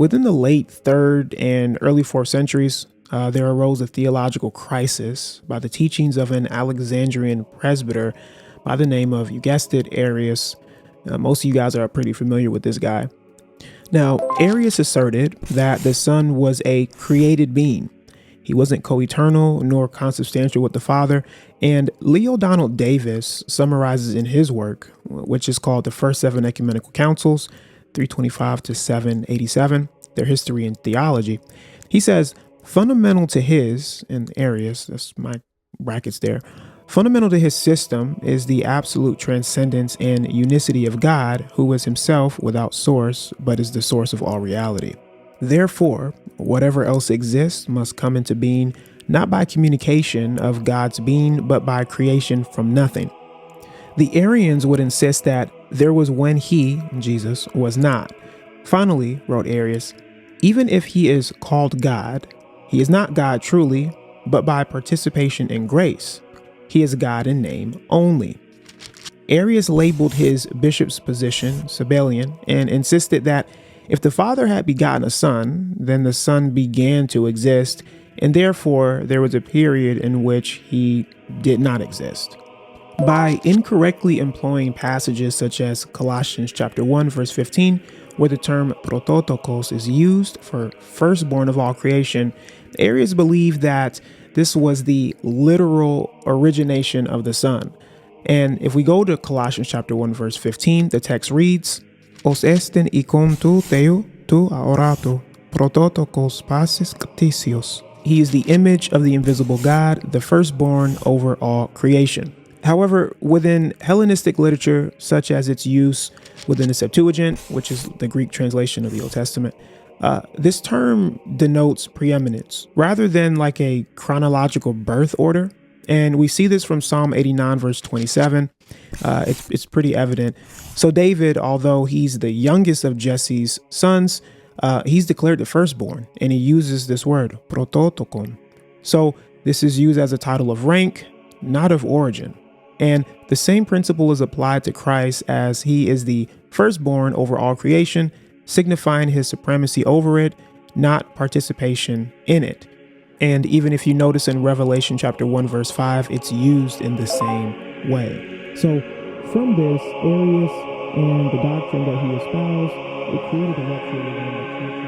Within the late 3rd and early 4th centuries, there arose a theological crisis by the teachings of an Alexandrian presbyter by the name of, you guessed it, Arius. Most of you guys are pretty familiar with this guy. Now, Arius asserted that the Son was a created being. He wasn't co-eternal nor consubstantial with the Father, and Leo Donald Davis summarizes in his work, which is called The First Seven Ecumenical Councils, 325 to 787, Their History and Theology. He says, fundamental to his, and Arius, that's my brackets there, fundamental to his system is the absolute transcendence and unicity of God, who is himself without source, but is the source of all reality. Therefore, whatever else exists must come into being not by communication of God's being, but by creation from nothing. The Arians would insist that there was when he, Jesus, was not. Finally, wrote Arius, even if he is called God, he is not God truly, but by participation in grace. He is God in name only. Arius labeled his bishop's position Sabellian and insisted that if the Father had begotten a Son, then the Son began to exist, and therefore there was a period in which he did not exist. By incorrectly employing passages such as Colossians chapter 1, verse 15, where the term prototokos is used for firstborn of all creation, Arius believed that this was the literal origination of the Son. And if we go to Colossians chapter 1, verse 15, the text reads, Os esten ikon tu theou tu aorato, prototokos pasis ktisios. He is the image of the invisible God, the firstborn over all creation. However, within Hellenistic literature, such as its use within the Septuagint, which is the Greek translation of the Old Testament, this term denotes preeminence rather than like a chronological birth order. And we see this from Psalm 89, verse 27. It's pretty evident. So David, although he's the youngest of Jesse's sons, he's declared the firstborn, and he uses this word, prototokon. So this is used as a title of rank, not of origin. And the same principle is applied to Christ, as he is the firstborn over all creation, signifying his supremacy over it, not participation in it. And even if you notice in Revelation chapter 1, verse 5, it's used in the same way. So from this, Arius and the doctrine that he espoused, it created a rupture within the church.